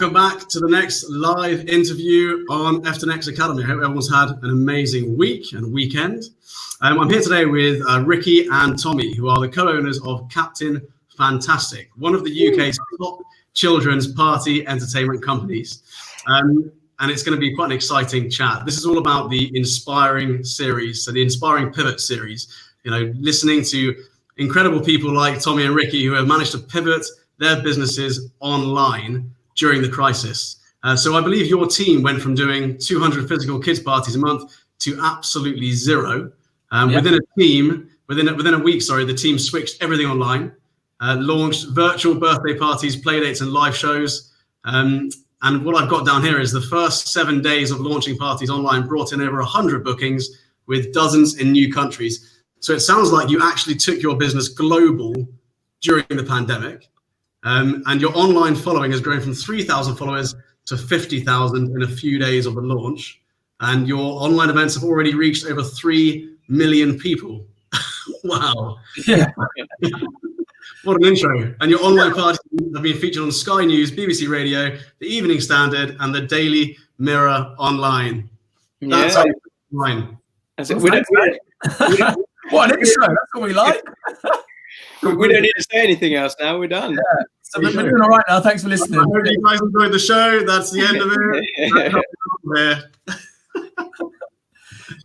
welcome back to the next live interview on FTEN X Academy. I hope everyone's had an amazing week and weekend. I'm here today with Ricky and Tommy, who are the co-owners of Captain Fantastic, one of the UK's top children's party entertainment companies. And it's going to be quite an exciting chat. This is all about the Inspiring series, so the Inspiring Pivot series. You know, listening to incredible people like Tommy and Ricky who have managed to pivot their businesses online during the crisis. So I believe your team went from doing 200 physical kids parties a month to absolutely zero. Within a week, the team switched everything online, launched virtual birthday parties, playdates, and live shows. And what I've got down here is the first 7 days of launching parties online brought in over 100 bookings with dozens in new countries. So it sounds like you actually took your business global during the pandemic. And your online following has grown from 3,000 followers to 50,000 in a few days of the launch. And your online events have already reached over 3 million people. Wow. Yeah. What an intro. And your online parties have been featured on Sky News, BBC Radio, The Evening Standard, and the Daily Mirror Online. That's online. What an intro. That's what we like. We don't need to say anything else now. We're done. Yeah. So we're doing all right now. Thanks for listening. I hope you guys enjoyed the show. That's the end of it.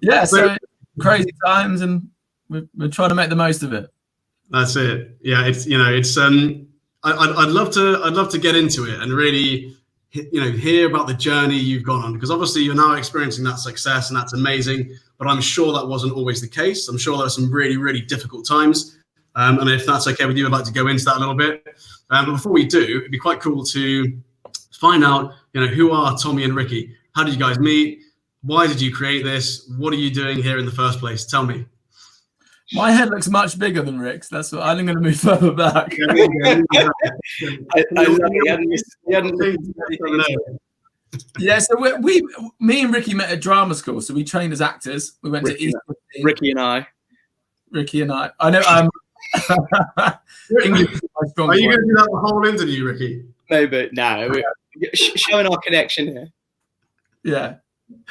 Yeah, so crazy times, and we're trying to make the most of it. That's it. Yeah, I'd love to get into it and really, hear about the journey you've gone on, because obviously you're now experiencing that success and that's amazing. But I'm sure that wasn't always the case. I'm sure there were some really, really difficult times. And if that's okay with you, I'd like to go into that a little bit. But before we do, it'd be quite cool to find out, who are Tommy and Ricky? How did you guys meet? Why did you create this? What are you doing here in the first place? Tell me. My head looks much bigger than Rick's. That's what I'm going to move further back. Yeah, so me and Ricky met at drama school. So we trained as actors. We went to East. Ricky and I. I know. English is my strong. Are you going to do that the whole interview, Ricky? No. We're showing our connection here. Yeah,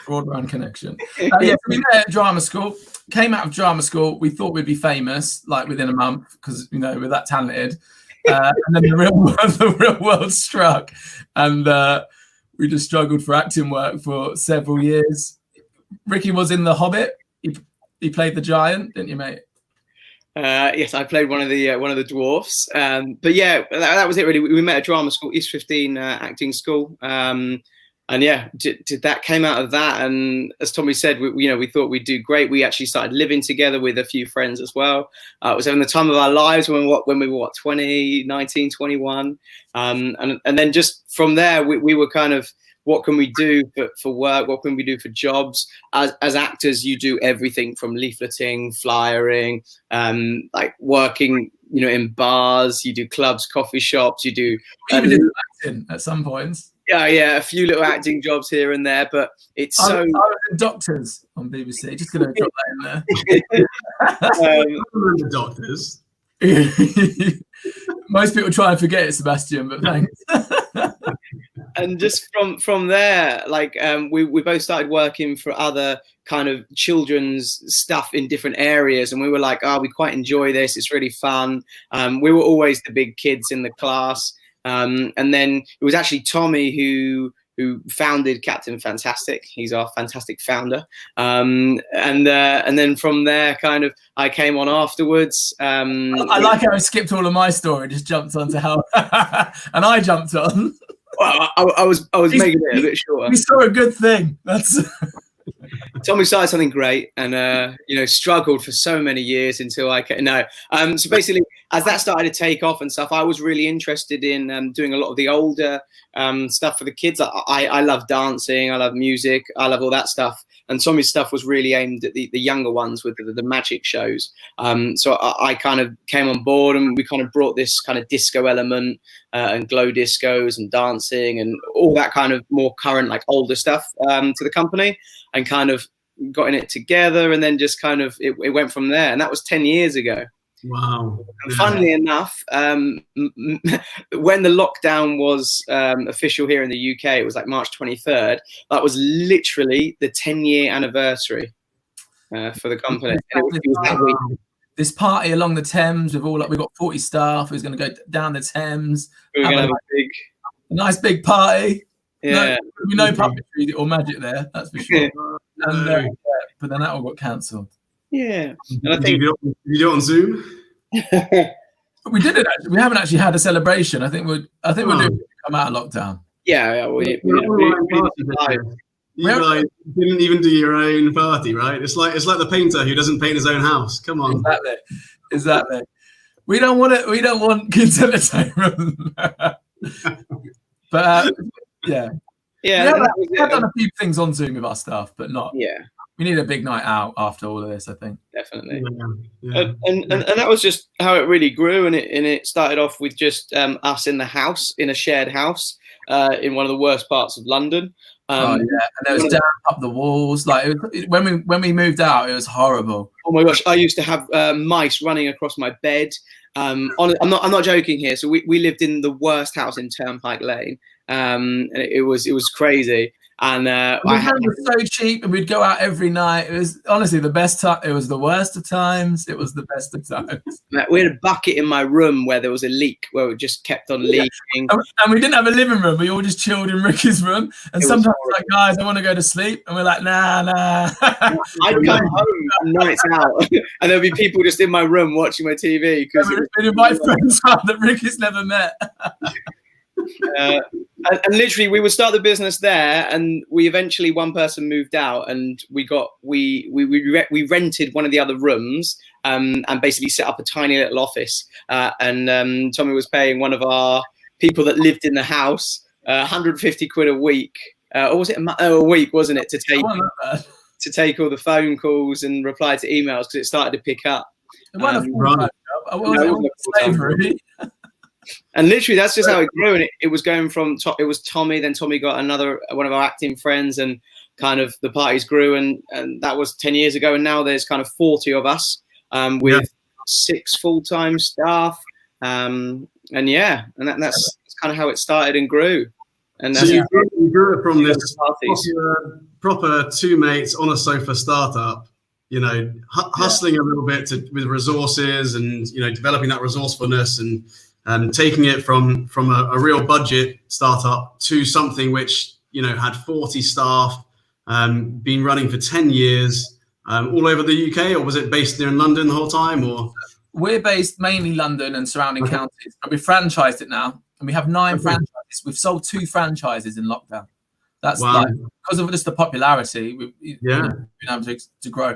broadband connection. So we met at drama school. Came out of drama school. We thought we'd be famous like within a month because we're that talented. And then the real world struck, and we just struggled for acting work for several years. Ricky was in The Hobbit. He played the giant, didn't you, mate? Yes, I played one of the dwarfs. But yeah, that was it really. We met at drama school, East 15 acting school. And yeah, that came out of that. And as Tommy said, we thought we'd do great. We actually started living together with a few friends as well. It was having the time of our lives when we were 20, 19, 21. And then just from there, we were kind of, what can we do for work? What can we do for jobs? As actors, you do everything from leafleting, flyering, like working, in bars. You do clubs, coffee shops. You do even do acting at some points. Yeah, a few little acting jobs here and there, but it's I was in Doctors on BBC. Just going to drop that in there. Doctors. Most people try and forget it, Sebastian, but thanks. And just from there, we both started working for other kind of children's stuff in different areas, and we were like, we quite enjoy this. It's really fun. We were always the big kids in the class. And then it was actually Tommy who founded Captain Fantastic. He's our fantastic founder. And then from there, kind of, I came on afterwards. I like how I skipped all of my story, just jumped onto how, and I jumped on. Well, I was making it a bit shorter. We saw a good thing. That's. Tommy started something great, and struggled for so many years until I came. No, so basically, as that started to take off and stuff, I was really interested in doing a lot of the older stuff for the kids. I love dancing, I love music, I love all that stuff. And Tommy's stuff was really aimed at the younger ones with the magic shows. So I kind of came on board, and we kind of brought this kind of disco element and glow discos and dancing and all that kind of more current, like older stuff to the company, and kind of got in it together. And then just kind of it went from there. And that was 10 years ago. Wow. And funnily enough, when the lockdown was official here in the UK, it was like March 23rd. That was literally the 10-year anniversary for the company. And it was that week. This party along the Thames with all, like, we've got 40 staff who's going to go down the Thames. We're going to have a nice big party. Yeah. No puppetry or magic there, that's for sure. And, but then that all got cancelled. Yeah. And I think you do it on Zoom? But we did it actually. We haven't actually had a celebration. I think we're doing it to come out of lockdown. Yeah, you guys didn't even do your own party, right? It's like the painter who doesn't paint his own house. Come on. Exactly. We don't want kids entertainment. But yeah. I've done a few things on Zoom with our staff, but not. Yeah. We need a big night out after all of this, I think. Definitely. Yeah. And that was just how it really grew, and it started off with just us in the house, in a shared house, in one of the worst parts of London. And there was damp up the walls. Like when we moved out, it was horrible. Oh my gosh! I used to have mice running across my bed. I'm not joking here. So we lived in the worst house in Turnpike Lane. And it was crazy. And it was so cheap, and we'd go out every night. It was honestly the best time. It was the worst of times. It was the best of times. We had a bucket in my room where there was a leak, where it just kept on leaking. And we didn't have a living room. We all just chilled in Ricky's room. And sometimes like, guys, I want to go to sleep, and we're like, nah. I'd come home nights out, and there'd be people just in my room watching my TV because we'd invite friends that Ricky's never met. And literally we would start the business there, and we eventually, one person moved out, and we rented one of the other rooms and basically set up a tiny little office, and Tommy was paying one of our people that lived in the house 150 quid a week, or was it a week, wasn't it, to take all the phone calls and reply to emails, because it started to pick up. It wasn't slavery. And literally, that's just how it grew. And it was going from it was Tommy, then Tommy got one of our acting friends, and kind of the parties grew. And that was 10 years ago. And now there's kind of 40 of us with 6 full-time staff. And that's kind of how it started and grew. And so you grew it from this proper 2 mates on a sofa startup, hustling a little bit with resources, and developing that resourcefulness, and taking it from a real budget startup to something which had 40 staff, been running for 10 years, all over the UK, or was it based here in London the whole time? Or we're based mainly London and surrounding counties, but we franchised it now, and we have 9 franchises. We've sold 2 franchises in lockdown. That's because of just the popularity. We've been able to grow.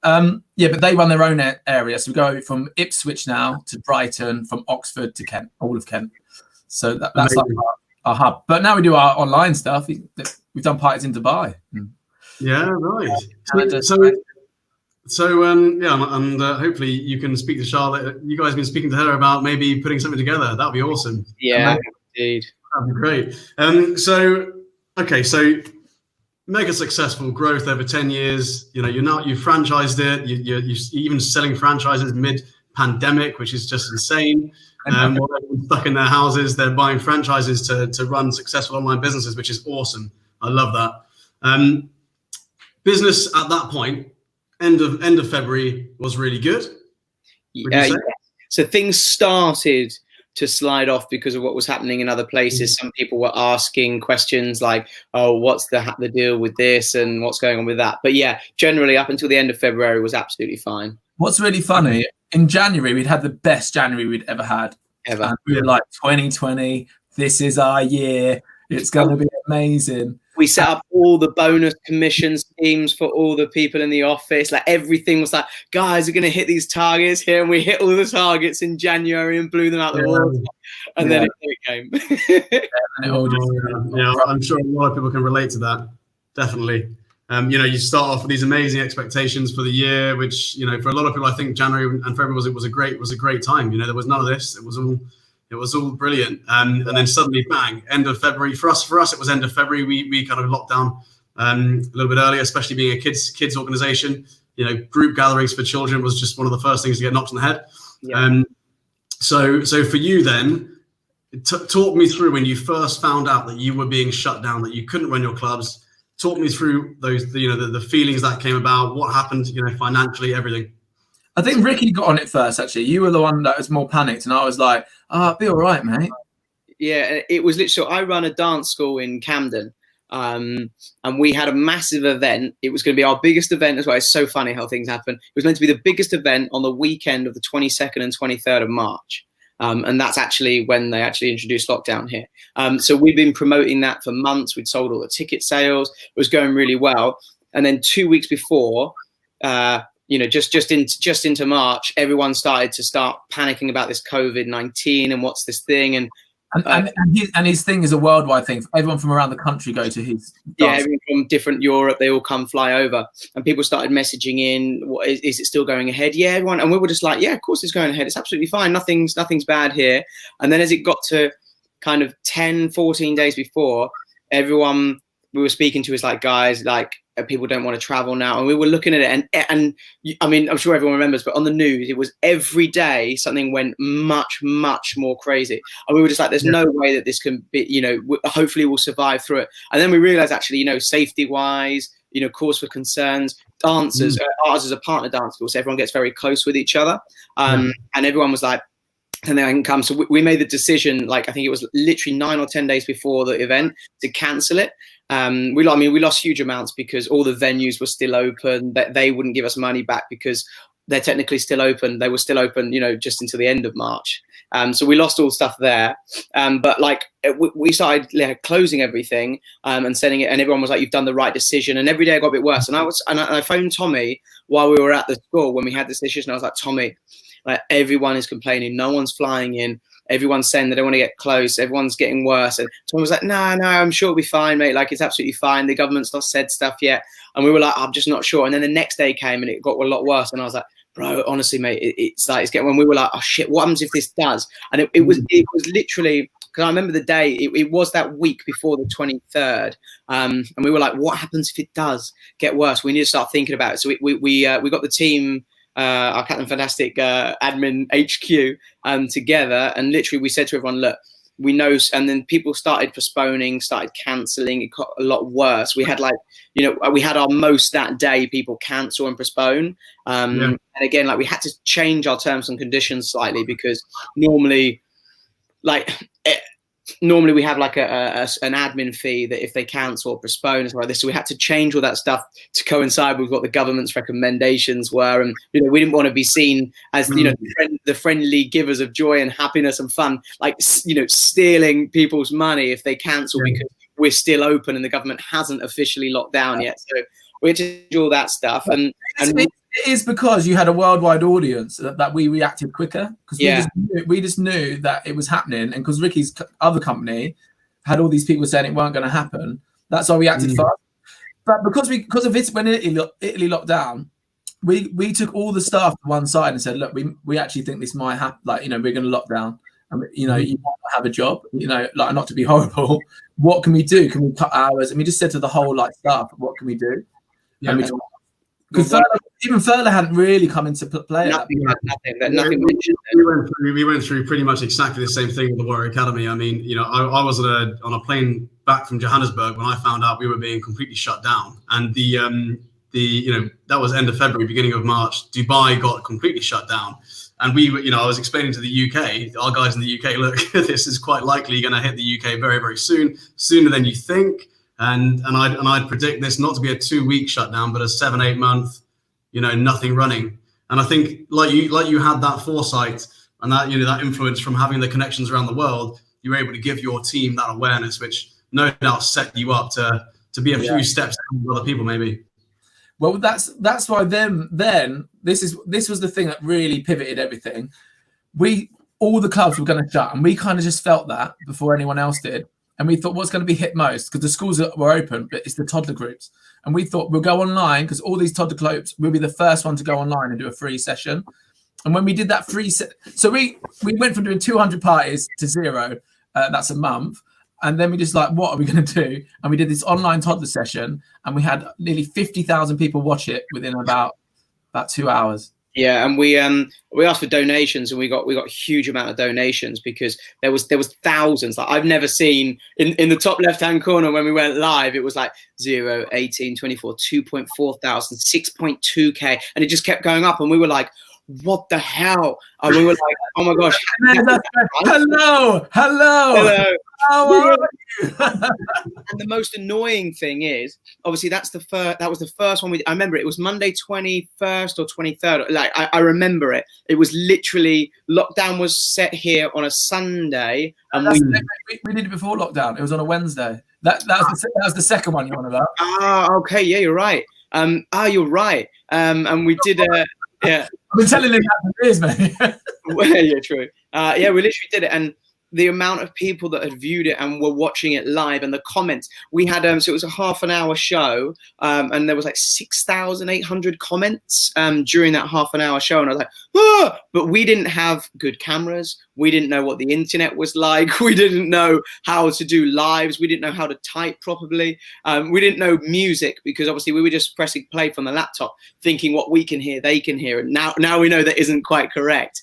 But they run their own area. So we go from Ipswich now to Brighton, from Oxford to Kent, all of Kent. So that's like our hub. But now we do our online stuff. We've done parties in Dubai. Yeah, right. And hopefully you can speak to Charlotte. You guys have been speaking to her about maybe putting something together. That'd be awesome. Yeah, indeed. That'd be great. So mega successful growth over 10 years. You've franchised it. You're even selling franchises mid-pandemic, which is just insane. While everyone's stuck in their houses, they're buying franchises to run successful online businesses, which is awesome. I love that. Business at that point, end of February, was really good. So things started to slide off because of what was happening in other places. Some people were asking questions like, oh, what's the deal with this and what's going on with that? But yeah, generally up until the end of February was absolutely fine. What's really funny, in January, we'd had the best January we'd ever had. And we were like, 2020, this is our year. It's going to be amazing. We set up all the bonus commission schemes for all the people in the office. Like everything was like, guys are going to hit these targets here. And we hit all the targets in January and blew them out the water. And then it came. I'm sure a lot of people can relate to that. Definitely. You start off with these amazing expectations for the year, which, for a lot of people, I think January and February was a great time. There was none of this. It was all brilliant. And then suddenly, bang, end of February. For us, it was end of February. We kind of locked down a little bit earlier, especially being a kids organization. Group gatherings for children was just one of the first things to get knocked on the head. Yeah. So for you then, talk me through when you first found out that you were being shut down, that you couldn't run your clubs. Talk me through those, the feelings that came about, what happened, financially, everything. I think Ricky got on it first, actually. You were the one that was more panicked, and I was like, "Oh, be all right, mate." Yeah, it was literally, I run a dance school in Camden, and we had a massive event. It was going to be our biggest event as well. It's so funny how things happen. It was meant to be the biggest event on the weekend of the 22nd and 23rd of March. And that's actually when they actually introduced lockdown here. So we've been promoting that for months. We'd sold all the ticket sales. It was going really well. And then 2 weeks before, just into March, everyone started panicking about this COVID-19 and what's this thing. And his thing is a worldwide thing. Everyone from around the country go to his dance. Yeah, everyone from different Europe, they all come fly over, and people started messaging in, "What is it still going ahead?" Yeah, everyone, and we were just like, "Yeah, of course it's going ahead. It's absolutely fine. Nothing's bad here." And then as it got to kind of 10, 14 days before, everyone we were speaking to was like, "Guys, like people don't want to travel now," and we were looking at it, and I mean, I'm sure everyone remembers, but on the news, it was every day something went much more crazy, and we were just like, "There's no way that this can be, hopefully we'll survive through it." And then we realized actually, safety wise, cause for concerns. Dancers, ours is a partner dance school, so everyone gets very close with each other, and everyone was like, and then I can come. So we made the decision, like I think it was literally 9 or 10 days before the event, to cancel it. We lost huge amounts because all the venues were still open. That they wouldn't give us money back because they're technically still open. They were still open, just until the end of March. So we lost all stuff there. But like we started closing everything and sending it, and everyone was like, "You've done the right decision." And every day it got a bit worse. And I phoned Tommy while we were at the school when we had this decision. I was like, "Tommy, like everyone is complaining. No one's flying in. Everyone's saying they don't want to get close. Everyone's getting worse." And someone was like, no, I'm sure it'll be fine, mate. Like, it's absolutely fine. The government's not said stuff yet. And we were like, I'm just not sure. And then the next day came and it got a lot worse. And I was like, bro, honestly, mate, it's getting, when we were like, oh shit, what happens if this does? And it was literally, because I remember the day, it was that week before the 23rd. And we were like, what happens if it does get worse? We need to start thinking about it. So we got the team, our Captain Fantastic admin HQ together, and literally we said to everyone, look, we know, and then people started postponing, started cancelling. It got a lot worse. We had we had our most that day, people cancel and postpone. And again, we had to change our terms and conditions slightly, because normally we have an admin fee that if they cancel or postpone and like this. So we had to change all that stuff to coincide with what the government's recommendations were. And, we didn't want to be seen as, the friendly givers of joy and happiness and fun, stealing people's money if they cancel because we're still open and the government hasn't officially locked down yet. So we had to do all that stuff. And it is because you had a worldwide audience that we reacted quicker, because we just knew that it was happening, and because Ricky's other company had all these people saying it weren't going to happen, that's why we acted fast. But because of it, when Italy locked down, we took all the staff to one side and said, look, we actually think this might happen. We're going to lock down, and you might not have a job. Not to be horrible, what can we do? Can we cut hours? And we just said to the whole staff, what can we do? Because even Furler hadn't really come into play. Nothing. We went through pretty much exactly the same thing with the Warrior Academy. I mean, I was on a plane back from Johannesburg when I found out we were being completely shut down, and that was end of February, beginning of March. Dubai got completely shut down, and I was explaining to the UK, our guys in the UK, look, this is quite likely going to hit the UK very, very soon, sooner than you think. And I'd predict this not to be a 2-week shutdown, but a 7-8 month, nothing running. And I think like you had that foresight and that that influence from having the connections around the world, you were able to give your team that awareness, which no doubt set you up to be a few steps ahead of other people, maybe. Well, that's why then this was the thing that really pivoted everything. All the clubs were going to shut, and we kind of just felt that before anyone else did. And we thought, what's going to be hit most? Because the schools were open, but it's the toddler groups. And we thought we'll go online, because all these toddler clubs will be the first one to go online and do a free session. And when we did that so we went from doing 200 parties to 0. That's a month. And then we just what are we going to do? And we did this online toddler session, and we had nearly 50,000 people watch it within about 2 hours. Yeah, and we asked for donations, and we got a huge amount of donations because there was thousands. Like I've never seen in the top left hand corner when we went live, it was like 0, 18, 24, 2.4 thousand, 6.2K, and it just kept going up, and we were like, what the hell? And we were like, oh my gosh. Hello. How are you? And the most annoying thing is, obviously, that was the first one I remember it was Monday 21st or 23rd. Like I remember it. It was literally lockdown was set here on a Sunday, and we did it before lockdown. It was on a Wednesday. That was the second one you're on about. Okay, yeah, you're right. You're right. And we did yeah. I've been telling him that for years, mate. Well, yeah, true. Yeah, we literally did it, and the amount of people that had viewed it and were watching it live, and the comments we had. So it was a half-an-hour show, and there was like 6,800 comments during that half-an-hour show, and I was like, ah! But we didn't have good cameras. We didn't know what the internet was like. We didn't know how to do lives. We didn't know how to type properly. We didn't know music because obviously we were just pressing play from the laptop, thinking what we can hear, they can hear. And now we know that isn't quite correct.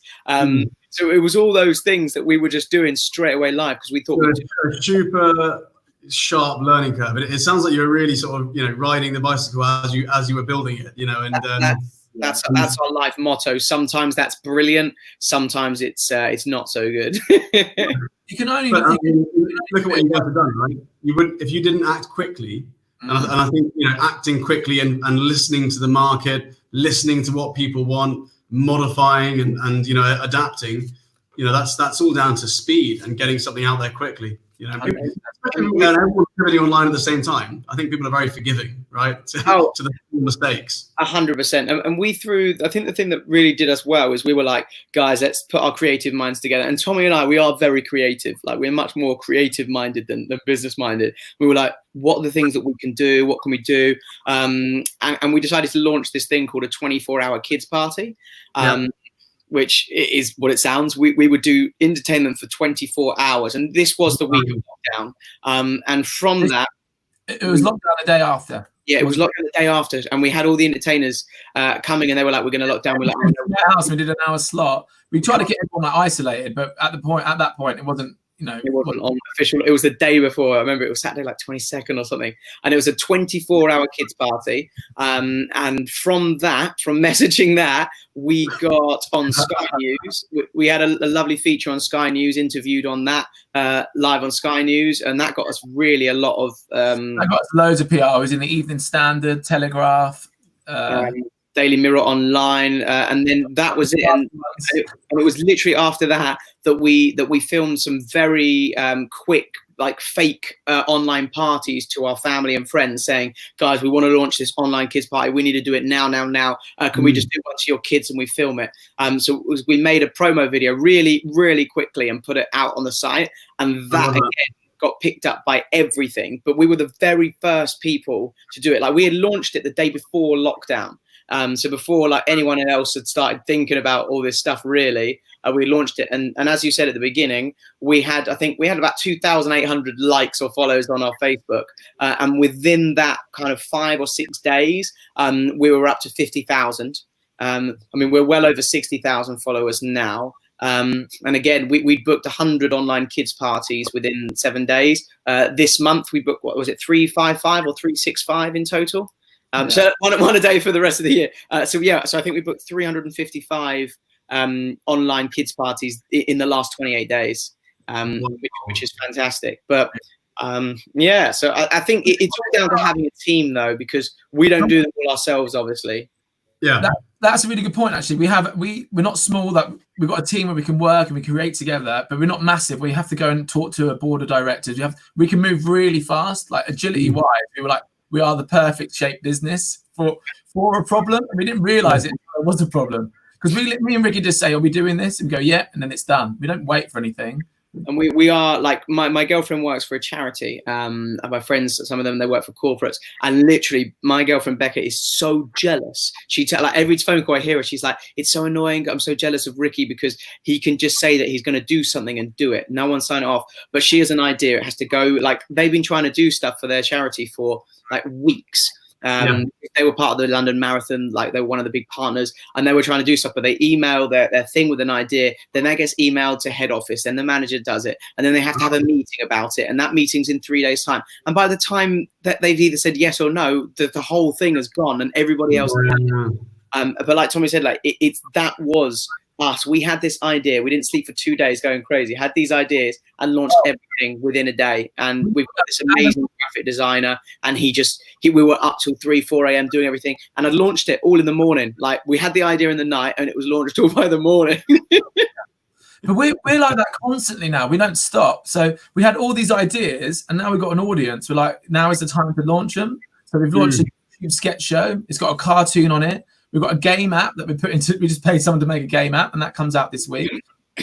So it was all those things that we were just doing straight away live because we thought a super sharp learning curve. It sounds like you're really sort of riding the bicycle as you were building it. And that's our life motto. Sometimes that's brilliant. Sometimes it's not so good. You can only look at what you guys have done, right? You would if you didn't act quickly. And I think acting quickly and listening to the market, listening to what people want, modifying and adapting, that's all down to speed and getting something out there quickly. Everyone's really online at the same time. I think people are very forgiving, right, to the mistakes. 100%. And we I think the thing that really did us well is we were like, guys, let's put our creative minds together. And Tommy and I, we are very creative. Like we're much more creative minded than business minded. We were like, what are the things that we can do? What can we do? And we decided to launch this thing called a 24-hour kids party. Which is what it sounds. We would do entertainment for 24 hours. And this was the week of lockdown. And from that... It was lockdown the day after. Yeah, it was lockdown the day after. And we had all the entertainers coming, and they were like, we're going to lock down. We're like, we did an hour slot. We tried to get everyone isolated, but at that point, it wasn't... it wasn't on official. It was the day before. I remember it was Saturday, like 22nd or something, and it was a 24-hour kids party. And from messaging that, we got on Sky News. We had a lovely feature on Sky News, interviewed on that live on Sky News, and that got us really a lot of. I got us loads of PR. I was in the Evening Standard, Telegraph. Daily Mirror Online, and then that was it. And it was literally after that we filmed some very quick, like fake online parties to our family and friends, saying, "Guys, we want to launch this online kids party. We need to do it now. Can we just do one to your kids and we film it?" So we made a promo video really, really quickly and put it out on the site, and that again got picked up by everything. But we were the very first people to do it. Like we had launched it the day before lockdown. So before like anyone else had started thinking about all this stuff, really, we launched it. And as you said at the beginning, we had about 2,800 likes or follows on our Facebook. And within that kind of 5 or 6 days, we were up to 50,000. We're well over 60,000 followers now. And again, we booked 100 online kids parties within 7 days. This month we booked, 355 or 365 in total? So one a day for the rest of the year. So I think we booked 355 online kids parties in the last 28 days, which is fantastic. But so I think it's all down to having a team, though, because we don't do them all ourselves, obviously. Yeah, that's a really good point. Actually, we're not small. That we've got a team where we can work and we can create together, but we're not massive. We have to go and talk to a board of directors. We can move really fast, like agility wise. We were like, we are the perfect shaped business for a problem. And we didn't realize it was a problem because me and Ricky just say, "Are we doing this?" And we go, "Yeah," and then it's done. We don't wait for anything. And we are like, my girlfriend works for a charity. And my friends, some of them, they work for corporates. And literally, my girlfriend Becca is so jealous. She like every phone call I hear her, she's like, "It's so annoying. I'm so jealous of Ricky because he can just say that he's going to do something and do it. No one sign it off. But she has an idea. It has to go. Like they've been trying to do stuff for their charity for like weeks." They were part of the London Marathon, like they were one of the big partners, and they were trying to do stuff, but they email their thing with an idea, then that gets emailed to head office, then the manager does it, and then they have to have a meeting about it, and that meeting's in 3 days' time. And by the time that they've either said yes or no, the whole thing has gone, and everybody else. But like Tommy said, like that was us. We had this idea. We didn't sleep for 2 days going crazy. Had these ideas and launched everything within a day. And we've got this amazing graphic designer, and we were up till 3-4 a.m. doing everything. And I launched it all in the morning. Like we had the idea in the night, and it was launched all by the morning. But we're like that constantly now. We don't stop. So we had all these ideas, and now we've got an audience. We're like, now is the time to launch them. So we've launched a YouTube sketch show. It's got a cartoon on it. We've got a game app that we put into. We just paid someone to make a game app, and that comes out this week.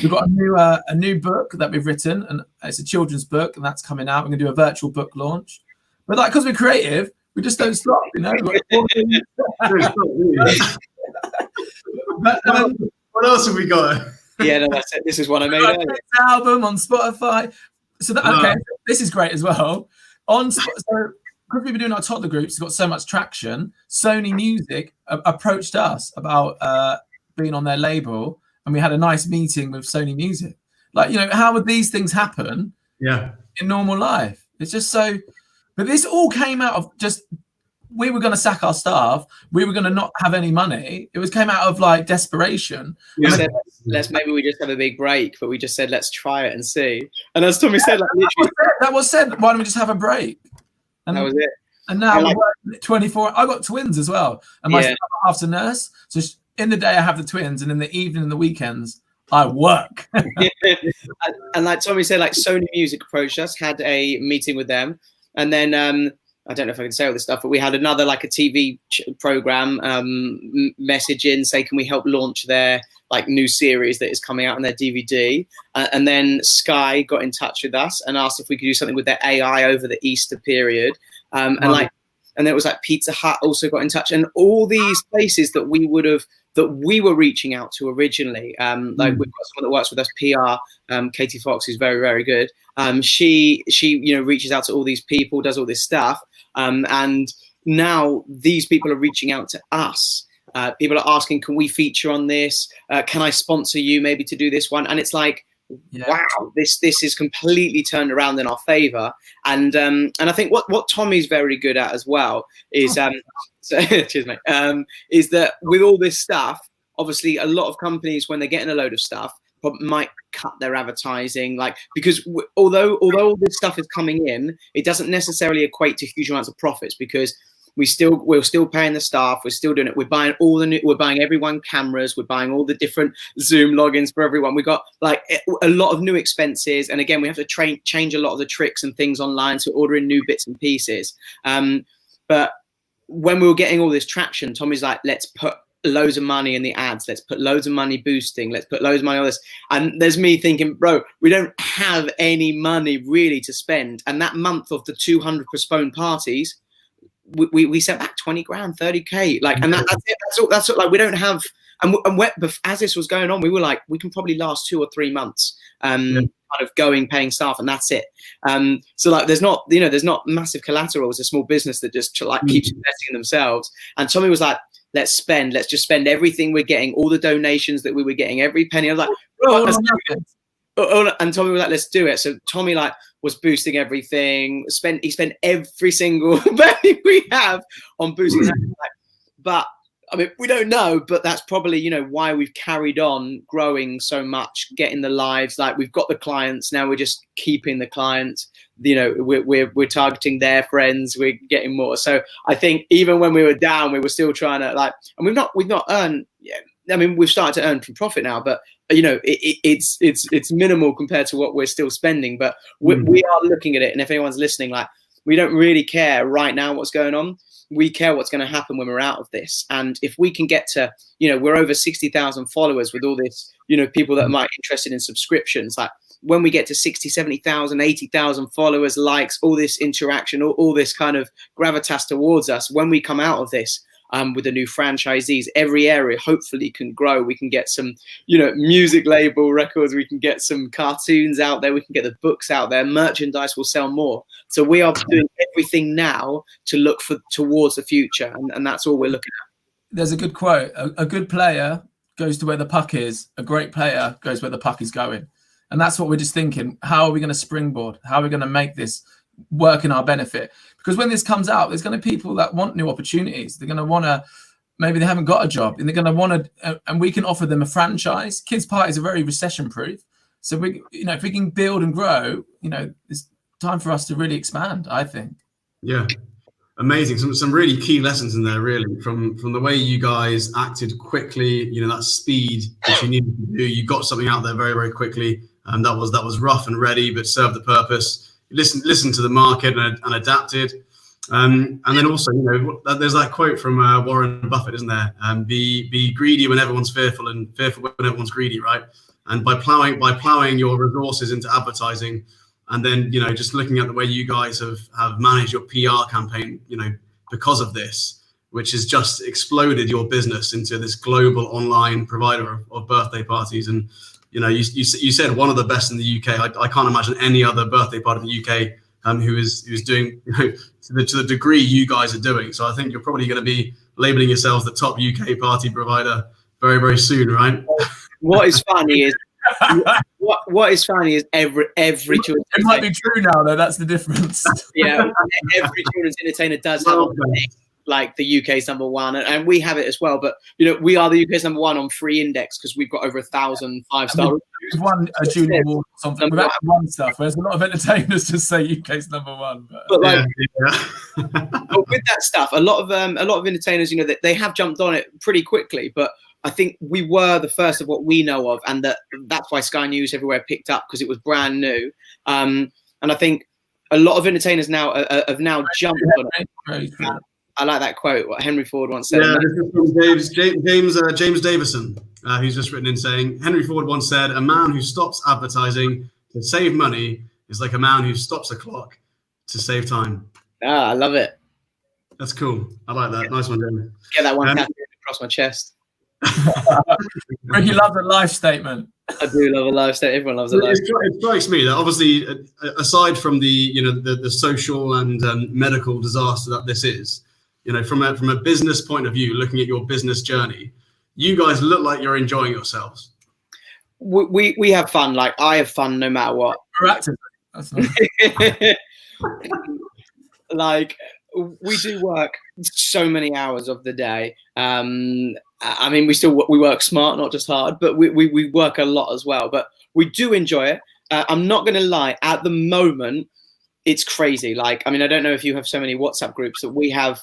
We've got a new book that we've written, and it's a children's book, and that's coming out. We're gonna do a virtual book launch. But like, because we're creative, we just don't stop. You know. But, what else have we got? Yeah, no, that's it. This is one I made. Album on Spotify. So this is great as well. Because we've been doing our toddler groups, it's got so much traction. Sony Music approached us about being on their label, and we had a nice meeting with Sony Music. Like, you know, how would these things happen? In normal life? It's just so. But this all came out of just we were going to sack our staff. We were going to not have any money. It came out of like desperation. We said, maybe we just have a big break, but we just said, let's try it and see. And as Tommy said, like literally, that was said. Why don't we just have a break? And that was it. And now we're working 24. I got twins as well, and my half's a nurse. So in the day I have the twins, and in the evening and the weekends I work. and like Tommy said, like Sony Music approached us, had a meeting with them, and then I don't know if I can say all this stuff, but we had another like a TV program message in, say, can we help launch their like new series that is coming out on their DVD? And then Sky got in touch with us and asked if we could do something with their AI over the Easter period. And there was like Pizza Hut also got in touch, and all these places that we were reaching out to originally. Like we've got someone that works with us, PR, Katie Fox, who's very, very good. She reaches out to all these people, does all this stuff. And now these people are reaching out to us. People are asking, can we feature on this? Can I sponsor you maybe to do this one? And it's like, wow, this is completely turned around in our favor. And I think what Tommy's very good at as well is, cheers, mate, is that with all this stuff, obviously a lot of companies, when they're getting a load of stuff, might cut their advertising, like, because although all this stuff is coming in, it doesn't necessarily equate to huge amounts of profits, because we're still paying the staff, we're still doing it, we're buying everyone cameras, we're buying all the different Zoom logins for everyone. We got like a lot of new expenses, and again we have to change a lot of the tricks and things online, so ordering new bits and pieces. But when we were getting all this traction, Tommy's like, let's put loads of money in the ads, let's put loads of money boosting, let's put loads of money on this. And there's me thinking, bro, we don't have any money really to spend. And that month of the 200 postponed parties, we sent back 20 grand, 30K, like, and that's it. That's all, like, we don't have, and as this was going on, we were like, we can probably last 2 or 3 months, kind of paying staff, and that's it. So like, there's not massive collateral. It's a small business that just like keeps investing in themselves. And Tommy was like, let's just spend everything we're getting, all the donations that we were getting, every penny. I was like, and Tommy was like, let's do it. So Tommy like was boosting everything. He spent every single penny we have on boosting. But I mean, we don't know, but that's probably, why we've carried on growing so much, getting the lives. Like, we've got the clients now, we're just keeping the clients. We're targeting their friends, we're getting more. So I think even when we were down, we were still trying to like, and we've not earned. I mean, we've started to earn from profit now, but it's minimal compared to what we're still spending. But we are looking at it, and if anyone's listening, like, we don't really care right now what's going on. We care what's going to happen when we're out of this. And if we can get to, we're over 60,000 followers with all this, people that might be interested in subscriptions. Like, when we get to 60, 70,000, 80,000 followers, likes, all this interaction, all this kind of gravitas towards us, when we come out of this, with the new franchisees. Every area hopefully can grow. We can get some, music label records. We can get some cartoons out there. We can get the books out there. Merchandise will sell more. So we are doing everything now to look towards the future, and that's all we're looking at. There's a good quote: a good player goes to where the puck is. A great player goes where the puck is going. And that's what we're just thinking. How are we going to springboard? How are we going to make this work in our benefit? Because when this comes out, there's going to be people that want new opportunities. They're going to want to, maybe they haven't got a job, and they're going to want to, and we can offer them a franchise. Kids' parties are very recession proof. So we, if we can build and grow, it's time for us to really expand, I think. Yeah. Amazing. Some really key lessons in there, really, from the way you guys acted quickly, that speed that you needed to do. You got something out there very, very quickly. That was rough and ready, but served the purpose. You listened to the market and adapted. And then also, there's that quote from Warren Buffett, isn't there? Be greedy when everyone's fearful, and fearful when everyone's greedy, right? And by plowing your resources into advertising, and then, just looking at the way you guys have managed your PR campaign, because of this, which has just exploded your business into this global online provider of birthday parties. And, you said one of the best in the UK. I can't imagine any other birthday party in the UK who is doing, to the degree you guys are doing. So I think you're probably going to be labeling yourselves the top UK party provider very, very soon, right? What is funny is, What is funny is every children's it might be true now though. That's the difference. Yeah, every children's entertainer does have like the UK's number one, and we have it as well. But we are the UK's number one on free index because we've got over 1,000 5-star reviews. We've won a junior award or something. We've actually won stuff. Whereas a lot of entertainers just say UK's number one. But but with that stuff, a lot of entertainers, they have jumped on it pretty quickly, but I think we were the first of what we know of, and that's why Sky News everywhere picked up, because it was brand new. And I think a lot of entertainers now have now jumped on it. I like that quote, what Henry Ford once said. Yeah, this is from James Davison, who's just written in saying, Henry Ford once said, a man who stops advertising to save money is like a man who stops a clock to save time. I love it. That's cool. I like that. Nice one, Jamie. Get that one tattooed across my chest. Ricky loves a life statement. I do love a life statement. Everyone loves a life statement. It strikes me that obviously, aside from the social and medical disaster that this is, from a business point of view, looking at your business journey, you guys look like you're enjoying yourselves. We have fun. Like, I have fun no matter what. We're active. That's nice. Like, we do work so many hours of the day. I mean, we work smart, not just hard, but we work a lot as well. But we do enjoy it. I'm not going to lie. At the moment, it's crazy. Like, I mean, I don't know if you have so many WhatsApp groups that we have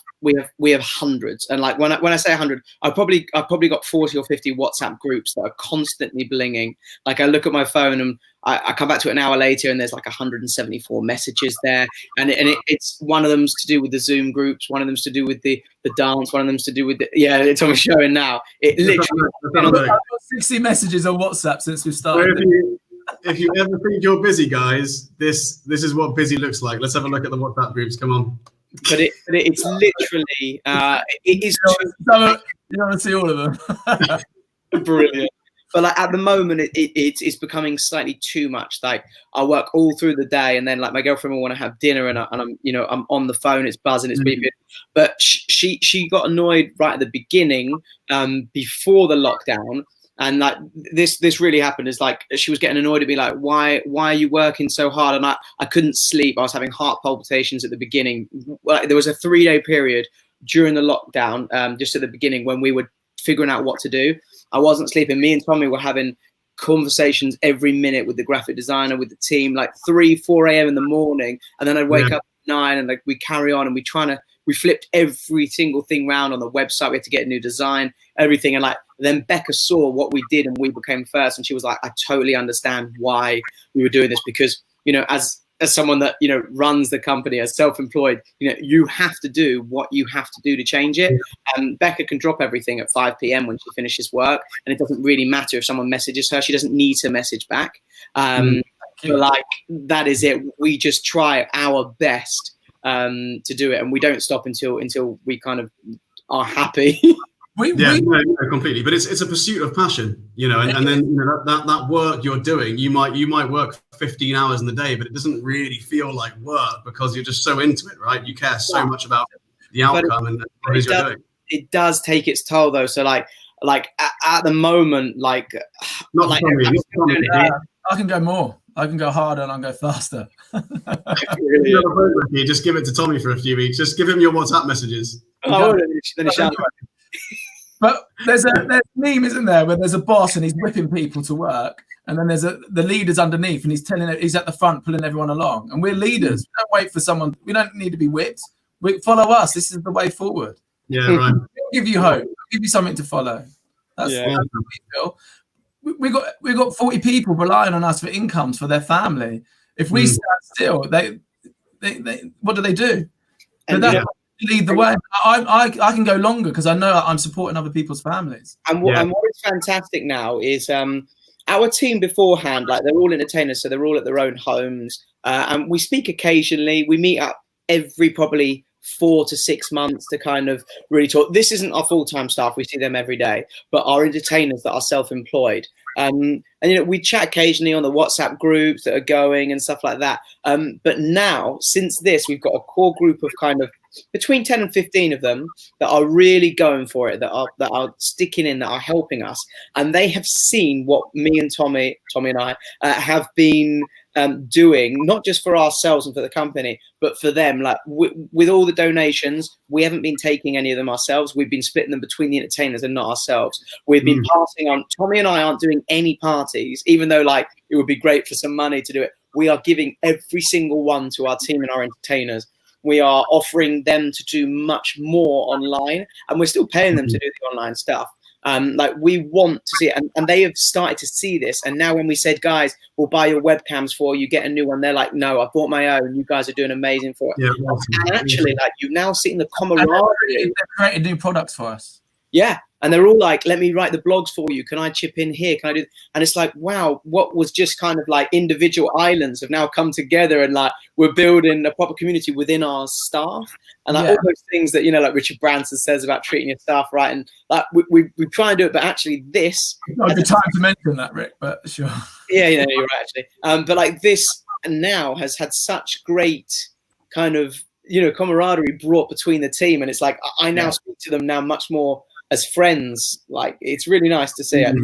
hundreds. And like when I say 100, I've probably got 40 or 50 WhatsApp groups that are constantly blinging. Like, I look at my phone and I come back to it an hour later and there's like 174 messages there. And it's one of them's to do with the Zoom groups. One of them's to do with the dance. One of them's to do with it's on showing now. It literally. I've got 60 messages on WhatsApp since we've started. If you ever think you're busy, guys, this is what busy looks like. Let's have a look at the WhatsApp groups. Come on. But it's literally it is. You don't want to see all of them. Brilliant. But like at the moment, it's becoming slightly too much. Like, I work all through the day, and then like my girlfriend will want to have dinner, and I'm on the phone, it's buzzing, it's beeping. But she got annoyed right at the beginning, before the lockdown. And like this really happened. Is like she was getting annoyed at me, like, why are you working so hard? And I couldn't sleep. I was having heart palpitations at the beginning. Like, there was a 3-day period during the lockdown, just at the beginning, when we were figuring out what to do. I wasn't sleeping. Me and Tommy were having conversations every minute with the graphic designer, with the team, like 3-4 a.m. in the morning, and then I'd wake up at 9, and like we carry on, and we flipped every single thing round on the website. We had to get a new design, everything. And like, then Becca saw what we did and we became first. And she was like, I totally understand why we were doing this, because, as someone that, runs the company as self-employed, you have to do what you have to do to change it. And Becca can drop everything at 5 p.m. when she finishes work. And it doesn't really matter if someone messages her. She doesn't need to message back. But like, that is it. We just try our best to do it, and we don't stop until we kind of are happy. No, completely. But it's a pursuit of passion, you know, and then you know, that work you're doing, you might work 15 hours in the day, but it doesn't really feel like work because you're just so into it, right? You care so much about the outcome and what it is you're doing. It does take its toll though. So like at the moment, like not like I can go more. I can go harder and I can go faster. You just give it to Tommy for a few weeks. Just give him your WhatsApp messages. But there's a meme, isn't there, where there's a boss and he's whipping people to work, and then there's the leader's underneath and he's at the front pulling everyone along. And we're leaders. We don't wait for someone. We don't need to be whipped. Follow us. This is the way forward. Yeah, right. We'll give you hope. We'll give you something to follow. That's what we feel. We got 40 people relying on us for incomes for their family. If we stand still, they what do? They lead the way. I can go longer because I know I'm supporting other people's families. And what is fantastic now is our team beforehand, like they're all entertainers, so they're all at their own homes, and we speak occasionally. We meet up every probably 4 to 6 months to kind of really talk. This isn't our full-time staff, we see them every day, but our entertainers that are self-employed. And you know, we chat occasionally on the WhatsApp groups that are going and stuff like that. But now, since this, we've got a core group of kind of between 10 and 15 of them that are really going for it, that are sticking in, that are helping us. And they have seen what me and Tommy and I have been doing, not just for ourselves and for the company, but for them. Like with all the donations, we haven't been taking any of them ourselves. We've been splitting them between the entertainers and not ourselves. We've been passing on. Tommy and I aren't doing any parties, even though like it would be great for some money to do it. We are giving every single one to our team and our entertainers. We are offering them to do much more online, and we're still paying them to do the online stuff. Like we want to see it, and they have started to see this. And now when we said, guys, we'll buy your webcams for you, get a new one, they're like, no, I bought my own. You guys are doing amazing for it. Yeah, awesome. And actually, like you've now seen the camaraderie. They've created new products for us. Yeah. And they're all like, let me write the blogs for you. Can I chip in here? Can I do? And it's like, wow, what was just kind of like individual islands have now come together, and like we're building a proper community within our staff. And like all those things that, you know, like Richard Branson says about treating your staff right. And like we try and do it, but actually this. Not a good time to mention that, Rick, but sure. Yeah, you know, you're right, actually. But like this now has had such great kind of, you know, camaraderie brought between the team. And it's like, I now speak to them now much more as friends. Like it's really nice to see it.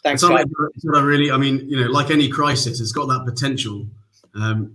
Thanks. It's not really, I mean, you know, like any crisis, it's got that potential,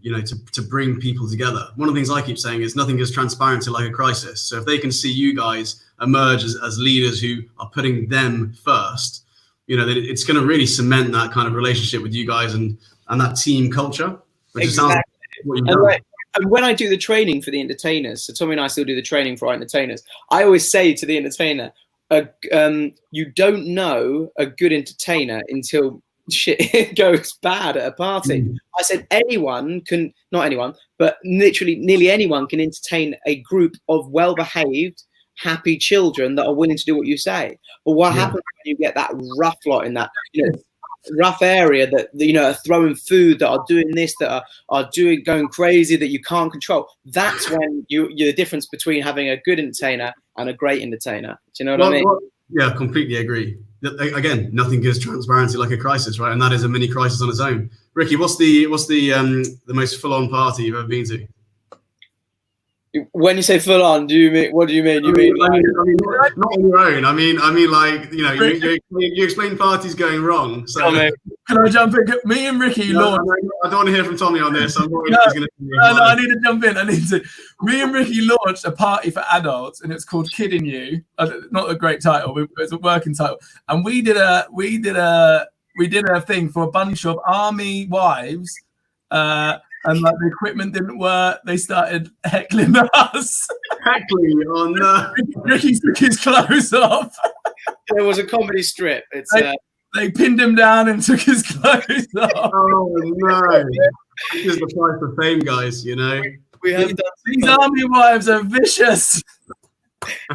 you know, to bring people together. One of the things I keep saying is nothing is transparent like a crisis. So if they can see you guys emerge as leaders who are putting them first, you know, then it's going to really cement that kind of relationship with you guys and that team culture, which sounds like what you've done. And when I do the training for the entertainers, so Tommy and I still do the training for our entertainers, I always say to the entertainer, you don't know a good entertainer until shit goes bad at a party. I said anyone can, not anyone, but literally nearly anyone can entertain a group of well-behaved, happy children that are willing to do what you say. But what happens when you get that rough lot in that, you know, rough area that, you know, are throwing food, that are doing this, that are doing going crazy, that you can't control? That's when you're the difference between having a good entertainer and a great entertainer. Do you know what I mean? Yeah, completely agree. Again, nothing gives transparency like a crisis, right? And that is a mini crisis on its own. Ricky, what's the most full-on party you've ever been to? When you say full on, what do you mean? You mean like, not on your own. I mean, like, you know, you explain parties going wrong. So can I jump in? Me and Ricky launched. I don't want to hear from Tommy on this. I'm worried he's going to. No, I need to jump in. Me and Ricky launched a party for adults, and it's called Kidding You. Not a great title, but it's a working title. And we did a thing for a bunch of army wives. And like the equipment didn't work, they started heckling us. Heckling on Ricky took his clothes off. There was a comedy strip. They pinned him down and took his clothes off. Oh no! This is the price of fame, guys. You know, we have these army wives are vicious.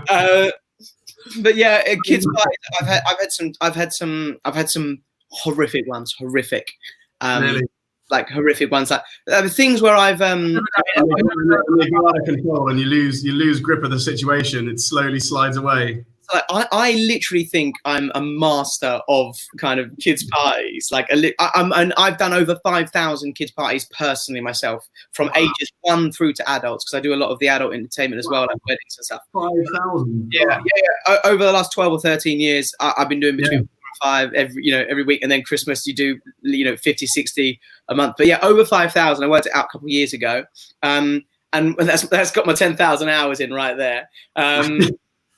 But yeah, kids' parties. I've had some horrific ones. Horrific. Really? like horrific ones. Like the things where I've when they go out of control and you lose grip of the situation, it slowly slides away. I literally think I'm a master of kind of kids parties. Like and I've done over 5,000 kids parties personally myself, from ages 1 through to adults, because I do a lot of the adult entertainment as well, like weddings and stuff. 5,000. Yeah. Over the last 12 or 13 years, I've been doing between 4 or 5 every week, and then Christmas you do 50, 60 a month. But yeah, over 5,000. I worked it out a couple of years ago, and that's got my 10,000 hours in right there.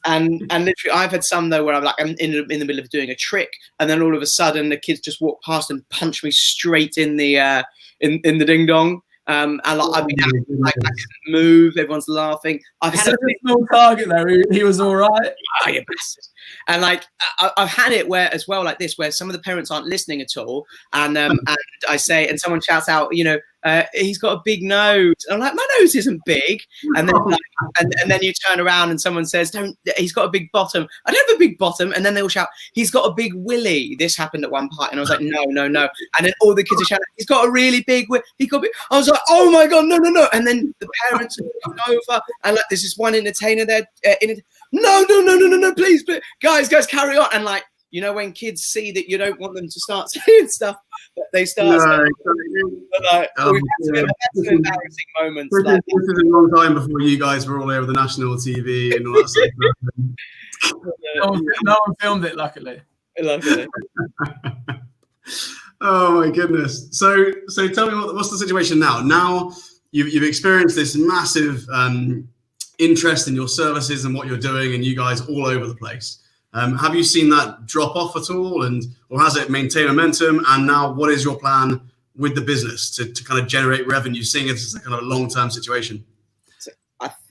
And literally, I've had some though where I'm in the middle of doing a trick, and then all of a sudden the kids just walk past and punch me straight in the ding dong. And I've been out, I couldn't move. Everyone's laughing. I've had a small target there. He was all right. Oh, you bastard! And I've had it where as well, like this, where some of the parents aren't listening at all, and I say, and someone shouts out, he's got a big nose. And I'm like, my nose isn't big. And then and then you turn around and someone says, he's got a big bottom. I don't have a big bottom. And then they'll shout, he's got a big willy. This happened at one part, and I was like, no. And then all the kids are shouting, he's got a really big willy. I was like, oh my god, no. And then the parents come over, and like there's this one entertainer there. No, please, guys, saying, carry on. And like, when kids see that you don't want them to start saying stuff, they start saying, like, we've had some embarrassing moments. This is a long time before you guys were all over the national TV and all that stuff. No one filmed it, luckily. Oh my goodness. So tell me, what's the situation now? Now you've experienced this massive interest in your services and what you're doing, and you guys all over the place. Have you seen that drop off at all, or has it maintained momentum? And now, what is your plan with the business to kind of generate revenue, seeing it as a kind of a long-term situation?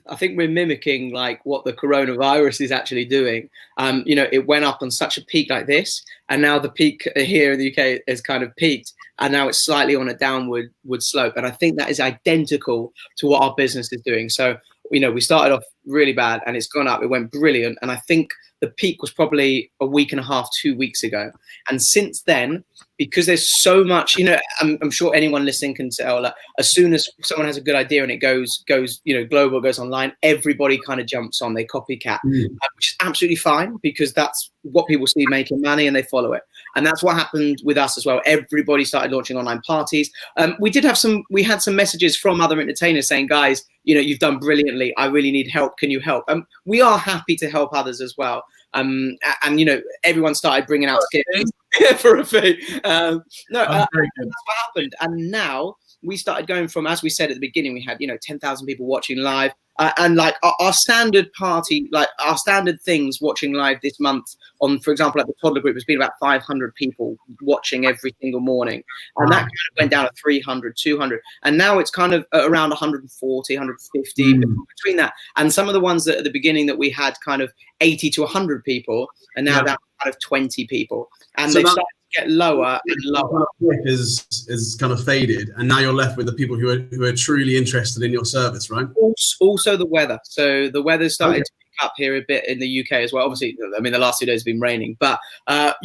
I think we're mimicking like what the coronavirus is actually doing. It went up on such a peak like this, and now the peak here in the UK has kind of peaked, and now it's slightly on a downward slope. And I think that is identical to what our business is doing. So, we started off really bad, and it's gone up. It went brilliant, and I think the peak was probably a week and a half, 2 weeks ago. And since then, because there's so much, I'm sure anyone listening can tell that as soon as someone has a good idea and it goes, global, goes online, everybody kind of jumps on, they copycat, which is absolutely fine, because that's what people see making money and they follow it. And that's what happened with us as well. Everybody started launching online parties. We had some messages from other entertainers saying, guys, you've done brilliantly. I really need help. Can you help? We are happy to help others as well. And everyone started bringing out skits for a fee. That's what happened. And now we started going from, as we said at the beginning, we had 10,000 people watching live, and like our standard party, like our standard things watching live this month on, for example, at the toddler group, has been about 500 people watching every single morning, and that kind of went down to 300, 200, and now it's kind of around 140, 150 between that. And some of the ones that at the beginning that we had kind of 80 to 100 people, and now down to kind of 20 people, and so they started to get lower and lower. Is kind of faded, and now you're left with the people who are truly interested in your service, right? Also the weather. So the weather started to pick up here a bit in the UK as well. Obviously, I mean, the last 2 days have been raining, but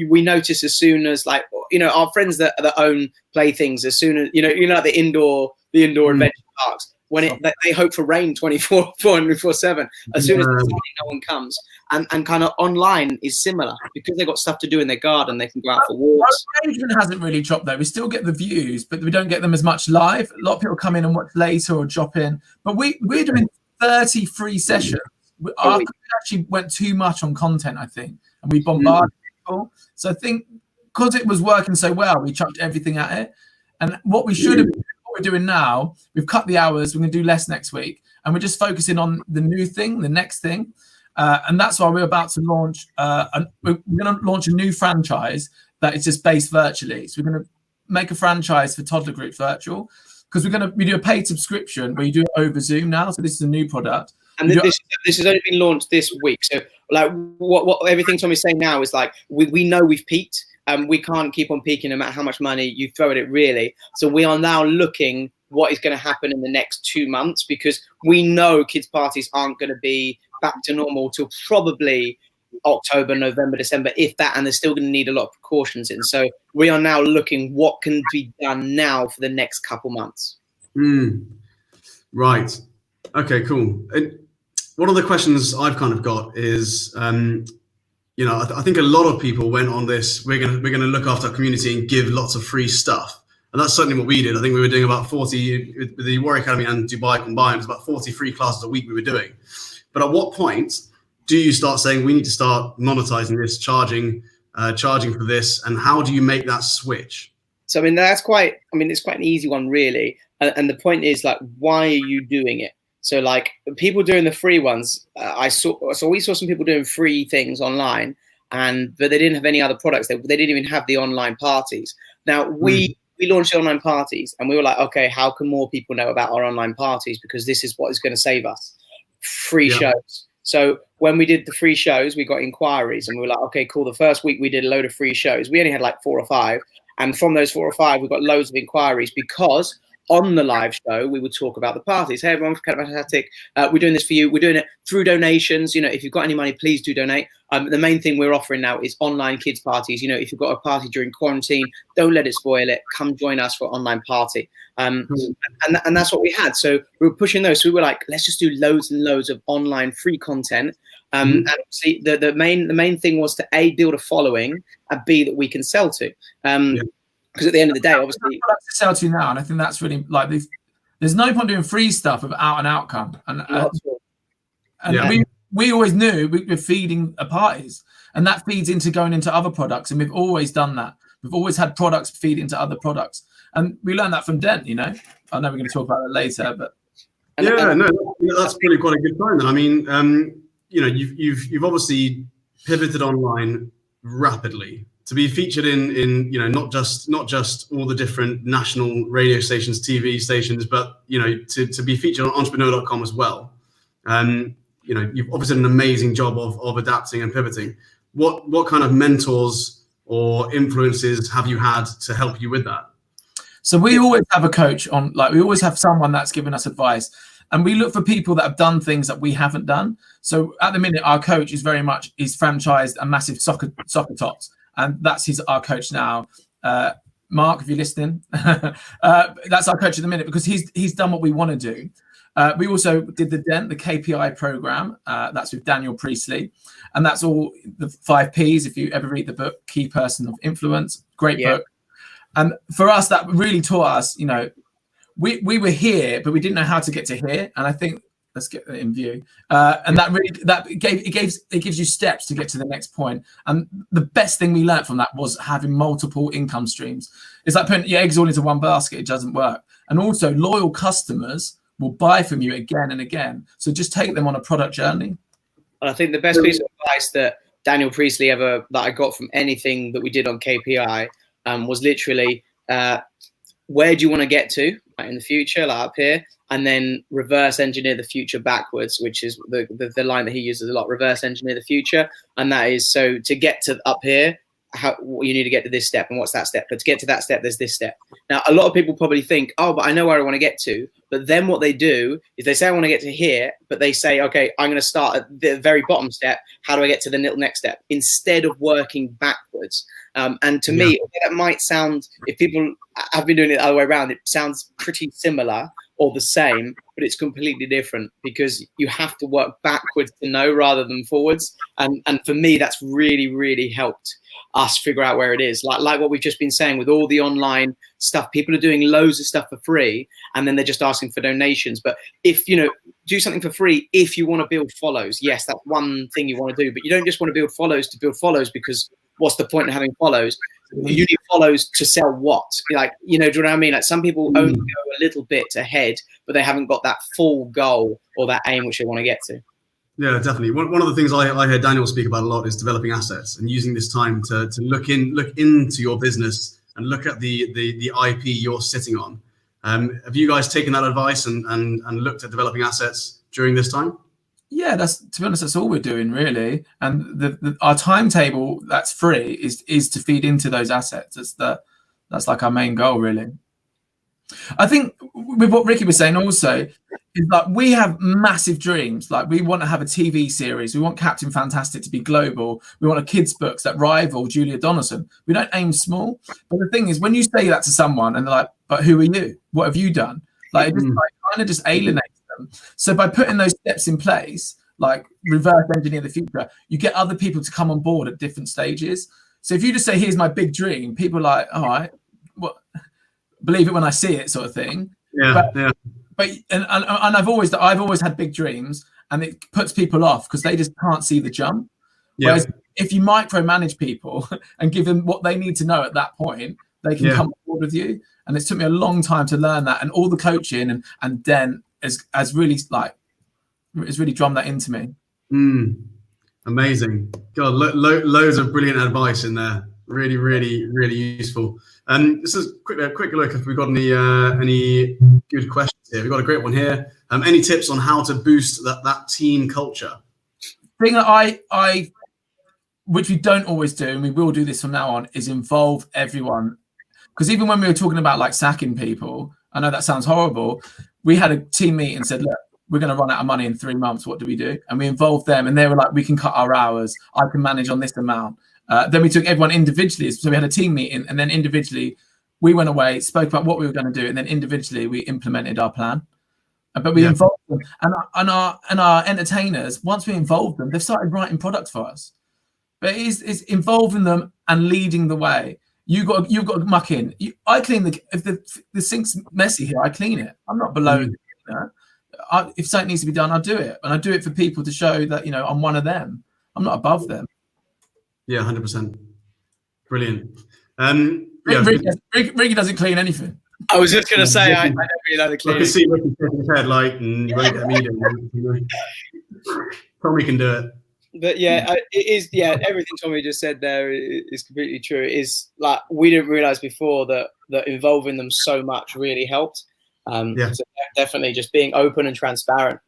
we notice as soon as, like, our friends that own play things, as soon as like the indoor adventure parks, when they hope for rain 24/7. As soon as no one comes, and kind of online is similar, because they've got stuff to do in their garden, they can go out for walks. Our engagement hasn't really chopped though. We still get the views, but we don't get them as much live. A lot of people come in and watch later or drop in, but we're doing 30 free sessions. We actually went too much on content, I think, and we bombarded people. So I think because it was working so well, we chucked everything at it. And what we should have been, what we're doing now, we've cut the hours. We're going to do less next week, and we're just focusing on the new thing, the next thing. And that's why we're about to launch. We're going to launch a new franchise that is just based virtually. So we're going to make a franchise for toddler groups virtual, because we do a paid subscription where you do it over Zoom now. So this is a new product. And this has only been launched this week. So like what everything Tommy's saying now is like, we know we've peaked. We can't keep on peaking no matter how much money you throw at it, really. So we are now looking what is going to happen in the next 2 months, because we know kids parties aren't going to be back to normal till probably October, November, December, if that, and they're still going to need a lot of precautions in. So we are now looking what can be done now for the next couple months. Right. Okay, cool. One of the questions I've kind of got is, you know, I think a lot of people went on this. We're gonna look after our community and give lots of free stuff, and that's certainly what we did. I think we were doing about 40 with the Warrior Academy and Dubai combined. It was about 40 free classes a week we were doing. But at what point do you start saying we need to start monetizing this, charging for this, and how do you make that switch? So I mean, it's quite an easy one, really. And the point is, like, why are you doing it? So like people doing the free ones, we saw some people doing free things online, but they didn't have any other products. They didn't even have the online parties. Now we launched the online parties, and we were like, okay, how can more people know about our online parties? Because this is what is going to save us. Free shows. So when we did the free shows, we got inquiries, and we were like, okay, cool. The first week we did a load of free shows. We only had like 4 or 5. And from those 4 or 5, we got loads of inquiries because on the live show, we would talk about the parties. Hey, everyone, fantastic. We're doing this for you. We're doing it through donations. You know, if you've got any money, please do donate. The main thing we're offering now is online kids parties. You know, if you've got a party during quarantine, don't let it spoil it. Come join us for online party. And that's what we had. So we were pushing those. So we were like, let's just do loads and loads of online free content. And obviously the main thing was to A, build a following, and B, that we can sell to. Because at the end of the day, obviously, products to sell to now, and I think that's really like there's no point doing free stuff without an outcome. And we always knew we were feeding parties, and that feeds into going into other products, and we've always done that. We've always had products feed into other products, and we learned that from Dent. You know, I know we're going to talk about it later, but that's really quite a good point. Then I mean, you know, you've obviously pivoted online rapidly to be featured in you know, not just all the different national radio stations, TV stations, but you know, to be featured on entrepreneur.com as well. You know, you've obviously done an amazing job of adapting and pivoting. What kind of mentors or influences have you had to help you with that? So we always have a coach on, like we always have someone that's given us advice, and we look for people that have done things that we haven't done. So at the minute, our coach is franchised a massive soccer tots. And that's our coach now. Mark, if you're listening, that's our coach at the minute because he's done what we want to do. We also did the KPI program. That's with Daniel Priestley. And that's all the 5 Ps. If you ever read the book, Key Person of Influence, great book. And for us, that really taught us, you know, we were here, but we didn't know how to get to here. And I think, let's get that in view. And it gives you steps to get to the next point. And the best thing we learned from that was having multiple income streams. It's like putting your eggs all into one basket. It doesn't work. And also loyal customers will buy from you again and again. So just take them on a product journey. I think the best piece of advice that Daniel Priestley that I got from anything that we did on KPI was literally, where do you want to get to in the future, like up here? And then reverse engineer the future backwards, which is the line that he uses a lot, reverse engineer the future. And that is, so to get to up here, you need to get to this step. And what's that step? But to get to that step, there's this step. Now, a lot of people probably think, oh, but I know where I want to get to. But then what they do is they say, I want to get to here, but they say, okay, I'm going to start at the very bottom step. How do I get to the next step? Instead of working backwards. And to me, that might sound, if people have been doing it the other way around, it sounds pretty similar or the same, but it's completely different because you have to work backwards to know rather than forwards. And for me, that's really, really helped us figure out where it is. Like what we've just been saying with all the online stuff, people are doing loads of stuff for free and then they're just asking for donations. But if, you know, do something for free if you want to build follows. Yes, that's one thing you want to do, but you don't just want to build follows because what's the point of having follows? You need follows to sell what? Like, you know, do you know what I mean? Like some people only go a little bit ahead, but they haven't got that full goal or that aim which they want to get to. Yeah, definitely. One of the things I hear Daniel speak about a lot is developing assets and using this time to look into your business and look at the IP you're sitting on. Have you guys taken that advice and looked at developing assets during this time? Yeah, to be honest, that's all we're doing really. And our timetable that's free is to feed into those assets. That's like our main goal really. I think with what Ricky was saying also is like we have massive dreams. Like we want to have a TV series. We want Captain Fantastic to be global. We want a kids' books that rival Julia Donaldson. We don't aim small. But the thing is, when you say that to someone and they're like, "But who are you? What have you done?" Like it just kind of just alienates them. So by putting those steps in place, like reverse engineer the future, you get other people to come on board at different stages. So if you just say, "Here's my big dream," people are like, "All right, what? Believe it when I see it," sort of thing. But I've always had big dreams, and it puts people off because they just can't see the jump. Whereas if you micromanage people and give them what they need to know at that point, they can come on board with you. And it took me a long time to learn that, and all the coaching and then has really drummed that into me. Amazing. God, loads of brilliant advice in there. Really, really, really useful. This is a quick look if we've got any good questions here. We've got a great one here. Any tips on how to boost that team culture? Thing that I which we don't always do, and we will do this from now on, is involve everyone. Because even when we were talking about like sacking people, I know that sounds horrible. We had a team meeting and said, look, we're going to run out of money in 3 months. What do we do? And we involved them, and they were like, we can cut our hours. I can manage on this amount. Then we took everyone individually. So we had a team meeting, and then individually we went away, spoke about what we were going to do, and then individually we implemented our plan. But we involved them, and our entertainers. Once we involved them, they've started writing products for us. But it's involving them and leading the way. You've got to muck in. I clean if the sink's messy here, I clean it. I'm not below. If something needs to be done, I'll do it, and I do it for people to show that I'm one of them. I'm not above them. Yeah, 100%. Brilliant. Ricky doesn't clean anything. I was just going to say, I don't really know the cleaning. I can see Ricky shaking his head like, you won't get me doing. Tommy can do it. But it is. Yeah, everything Tommy just said there is completely true. It is like we didn't realize before that involving them so much really helped. So definitely just being open and transparent.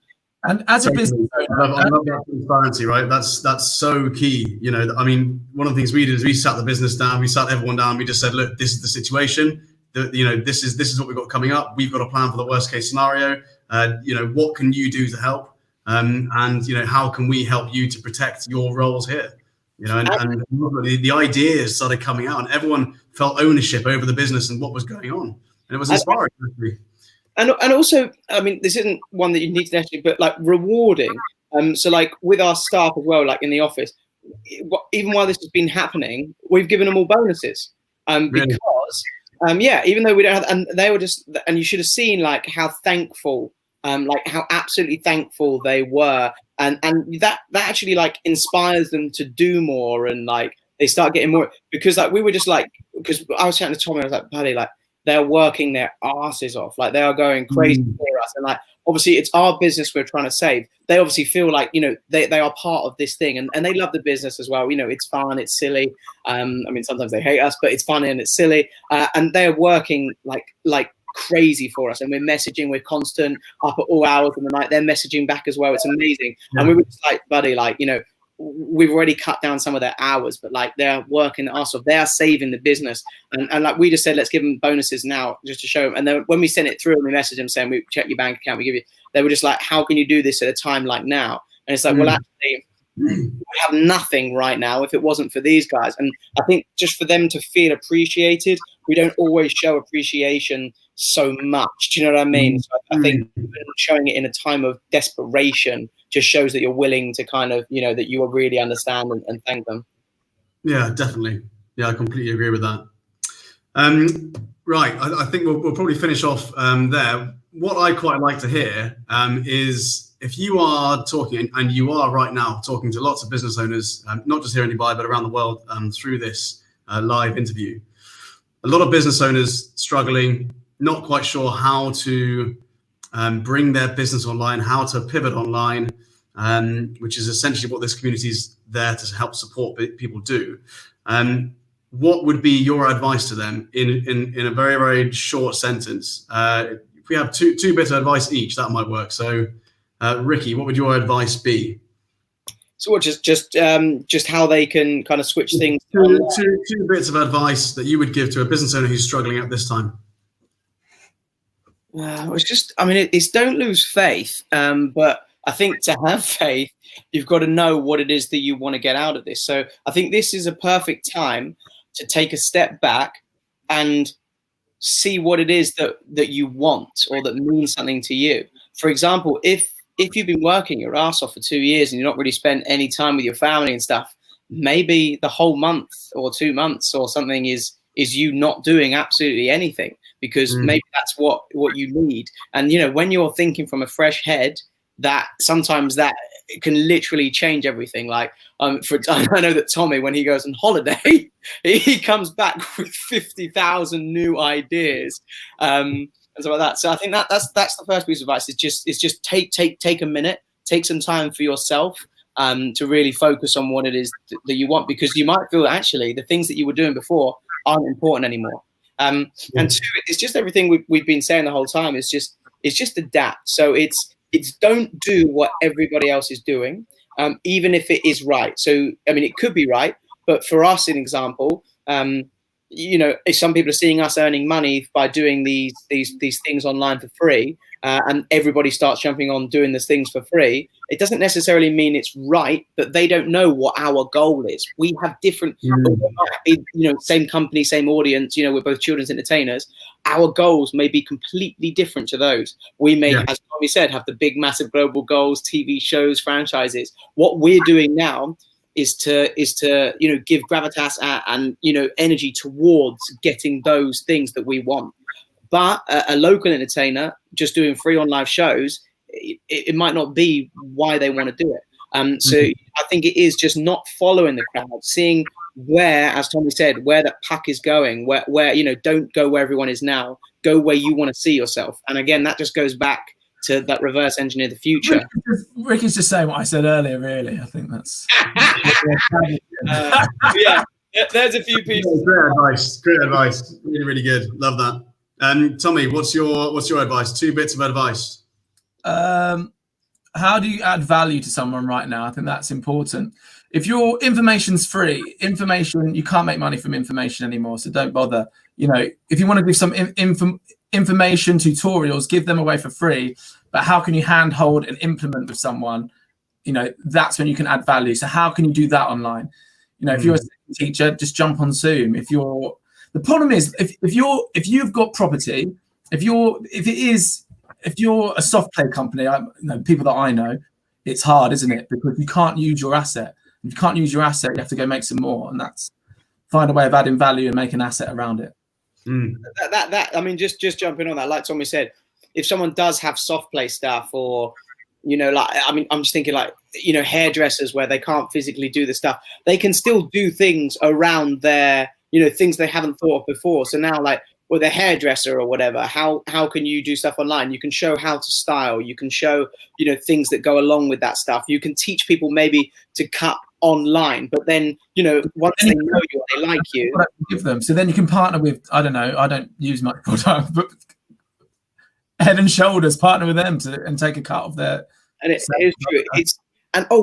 And as a business owner, I love that transparency, right? That's so key. I mean, one of the things we did is we sat the business down, we sat everyone down, we just said, look, this is the situation. This is what we've got coming up. We've got a plan for the worst case scenario. What can you do to help? And how can we help you to protect your roles here? And the ideas started coming out, and everyone felt ownership over the business and what was going on, and it was inspiring. And also, I mean, this isn't one that you need to necessarily, but like rewarding. So like with our staff as well, like in the office, even while this has been happening, we've given them all bonuses. Because even though we don't have, and they were just, and you should have seen like how thankful, like how absolutely thankful they were, and that actually like inspires them to do more, and like they start getting more, because like we were just like, because I was chatting to Tommy, I was like, buddy, like they're working their asses off, like they are going crazy for us, and like obviously it's our business we're trying to save. They obviously feel like they are part of this thing, and they love the business as well. It's fun, it's silly. I mean, sometimes they hate us, but it's funny and it's silly, and they're working like crazy for us, and we're messaging, we're constant up at all hours of the night. They're messaging back as well. It's amazing. And we were just like, buddy, like we've already cut down some of their hours, but like they're working their ass off. They are saving the business, and like we just said, let's give them bonuses now just to show them. And then when we sent it through and we messaged them saying, we check your bank account, we give you, they were just like, how can you do this at a time like now? And it's like, well, actually we have nothing right now if it wasn't for these guys. And I think just for them to feel appreciated, we don't always show appreciation so much. Do you know what I mean? So I think showing it in a time of desperation just shows that you're willing to kind of, that you will really understand and thank them. Yeah, definitely. Yeah, I completely agree with that. Right. I think we'll probably finish off there. What I quite like to hear is if you are talking, and you are right now talking to lots of business owners, not just here in Dubai, but around the world through this live interview, a lot of business owners struggling, not quite sure how to bring their business online, how to pivot online, which is essentially what this community is there to help support people do. What would be your advice to them in a very, very short sentence? If we have two bits of advice each, that might work. So, Ricky, what would your advice be? So just how they can kind of switch things. Two bits of advice that you would give to a business owner who's struggling at this time. It's just, I mean, it's don't lose faith. But I think to have faith, you've got to know what it is that you want to get out of this. So I think this is a perfect time to take a step back and see what it is that you want or that means something to you. For example, if you've been working your ass off for 2 years and you're not really spent any time with your family and stuff, maybe the whole month or 2 months or something is you not doing absolutely anything, because maybe that's what you need. And when you're thinking from a fresh head, that sometimes that can literally change everything. Like I know that Tommy, when he goes on holiday, he comes back with 50,000 new ideas and stuff like that. So I think that's the first piece of advice. Is just take a minute, take some time for yourself to really focus on what it is that you want, because you might feel actually the things that you were doing before aren't important anymore. And two, it's just everything we've been saying the whole time. It's just adapt. So it's don't do what everybody else is doing, even if it is right. So I mean, it could be right, but for us, an example, if some people are seeing us earning money by doing these things online for free, and everybody starts jumping on doing these things for free, it doesn't necessarily mean it's right, but they don't know what our goal is. We have different, same company, same audience, we're both children's entertainers. Our goals may be completely different to those. We may, as Tommy said, have the big, massive global goals, TV shows, franchises. What we're doing now is to give gravitas and energy towards getting those things that we want. But a local entertainer just doing free on live shows, it might not be why they want to do it. So I think it is just not following the crowd, seeing where, as Tommy said, where that puck is going, where don't go where everyone is now, go where you want to see yourself. And again, that just goes back to that reverse engineer the future. Ricky's just saying what I said earlier, really. I think that's there's a few pieces. Great advice, really, really good. Love that. Tommy, what's your advice? 2 bits of advice. How do you add value to someone right now? I think that's important. If your information's free, you can't make money from information anymore, so don't bother. If you want to give some information tutorials, give them away for free, but how can you handhold and implement with someone? That's when you can add value. So how can you do that online? If you're a teacher, just jump on Zoom. The problem is if you've got property, if you're a soft play company, people that I know, it's hard, isn't it? Because you can't use your asset. If you can't use your asset, you have to go make some more, and that's find a way of adding value and make an asset around it. I mean, just jumping on that, like Tommy said, if someone does have soft play stuff, or I'm just thinking hairdressers where they can't physically do the stuff, they can still do things around their things they haven't thought of before. So now, with a hairdresser or whatever, how can you do stuff online? You can show how to style. You can show things that go along with that stuff. You can teach people maybe to cut online, but then once they know you, they like you, give them. So then you can partner with, I don't use much product, but Head and Shoulders, partner with them and take a cut of their. And it is true.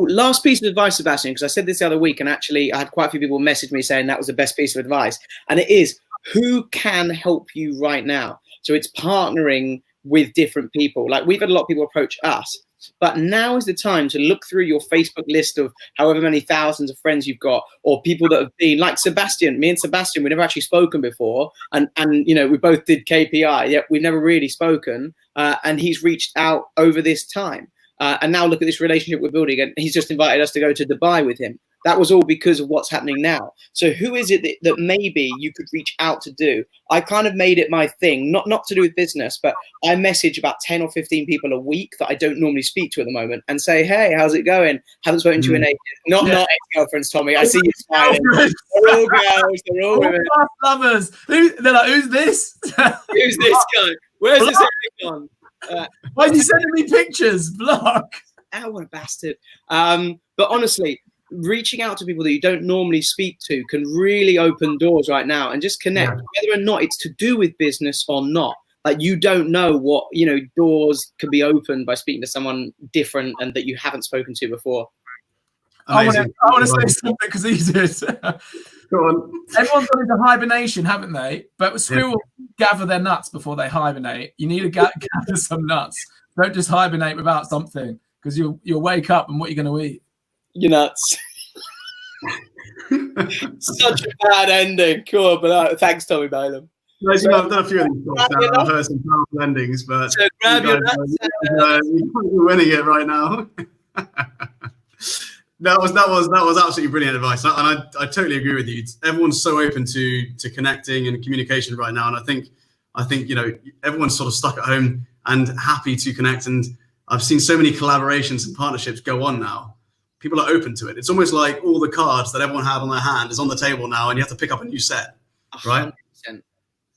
Last piece of advice, Sebastian, because I said this the other week, and actually I had quite a few people message me saying that was the best piece of advice, and it is, who can help you right now? So it's partnering with different people. Like, we've had a lot of people approach us, but now is the time to look through your Facebook list of however many thousands of friends you've got, or people that have been like Sebastian. Me and Sebastian, we've never actually spoken before, and we both did KPI, yet we've never really spoken, and he's reached out over this time. And now look at this relationship we're building, and he's just invited us to go to Dubai with him. That was all because of what's happening now. So who is it that maybe you could reach out to do? I kind of made it my thing, not to do with business, but I message about 10 or 15 people a week that I don't normally speak to at the moment and say, hey, how's it going? Haven't spoken to you in ages. Not ex-girlfriends, Tommy. I see you smiling. They're all girls. They're all women. Lovers. They're like, who's this? Who's this guy? Where's this gone? Why are you sending me pictures? Block. Oh, what a bastard. But honestly, reaching out to people that you don't normally speak to can really open doors right now, and just connect, whether or not it's to do with business or not. Like, you don't know what, doors can be opened by speaking to someone different and that you haven't spoken to before. Amazing. I want to say something because he did. Go on. Everyone's gone into hibernation, haven't they? But squirrels gather their nuts before they hibernate. You need to gather some nuts. Don't just hibernate without something, because you'll wake up and what you're going to eat. You're nuts. Such a bad ending. Cool, but thanks, Tommy Balaam. I've done a few of these talks now. I've heard some powerful endings, but so grab your nuts. You're winning it right now. That was absolutely brilliant advice, and I totally agree with you. Everyone's so open to connecting and communication right now, and I think everyone's sort of stuck at home and happy to connect. And I've seen so many collaborations and partnerships go on now. People are open to it. It's almost like all the cards that everyone had on their hand is on the table now, and you have to pick up a new set, right? 100%.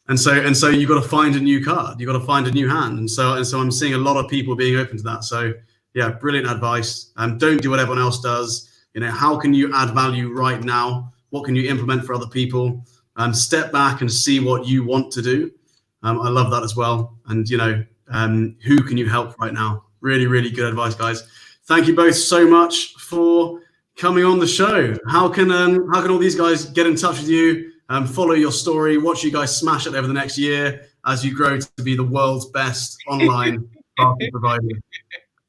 And so you've got to find a new card. You've got to find a new hand. And so I'm seeing a lot of people being open to that. So yeah, brilliant advice. Don't do what everyone else does. How can you add value right now? What can you implement for other people? Step back and see what you want to do. I love that as well. And who can you help right now? Really, really good advice, guys. Thank you both so much for coming on the show. How can all these guys get in touch with you? Follow your story, watch you guys smash it over the next year as you grow to be the world's best online parking provider.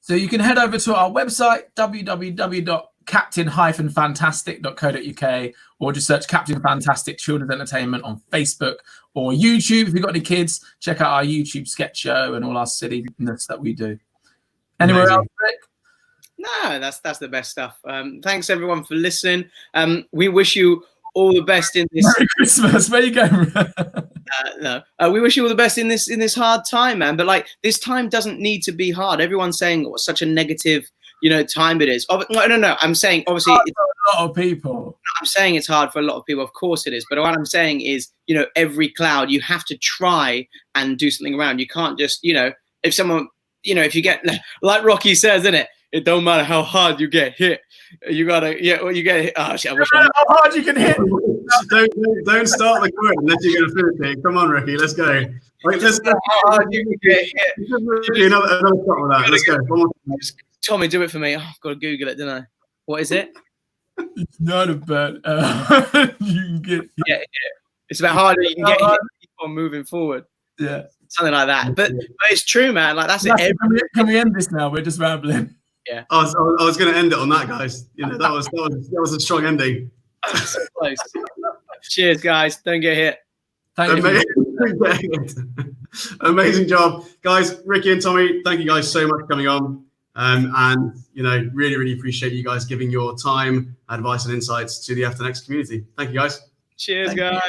So you can head over to our website, www.captain-fantastic.co.uk, or just search Captain Fantastic Children's Entertainment on Facebook or YouTube. If you've got any kids, check out our YouTube sketch show and all our silliness that we do. Anywhere else, Rick? No, that's the best stuff. Thanks everyone for listening. We wish you all the best in this. Merry Christmas. Where you going? No, we wish you all the best in this hard time, man. But like, this time doesn't need to be hard. Everyone's saying what such a negative, time it is. No. I'm saying obviously it's a lot of people. I'm saying it's hard for a lot of people. Of course it is. But what I'm saying is, every cloud you have to try and do something around. You can't just, if someone, if you get like Rocky says, isn't it? It don't matter how hard you get hit. You gotta, you get hit. Oh, shit, I wish how hard you can hit. Don't start the quote unless you're going to finish it. Come on, Ricky, let's go. Right, let's go. How hard you can get hit. Another shot with that. Let's go. One more. Tommy, do it for me. Oh, I've got to Google it, don't I? What is it? It's not about you can get hit. Yeah. It's about harder you can get hit on moving forward. Yeah. Something like that. But it's true, man. Like, that's it. Can we end this now? We're just rambling. Yeah. I was going to end it on that, guys. That was a strong ending. So close. Cheers, guys. Don't get hit. Thank you. Amazing job, guys. Ricky and Tommy, thank you guys so much for coming on. And really, really appreciate you guys giving your time, advice, and insights to the FTEN X community. Thank you, guys. Cheers, guys.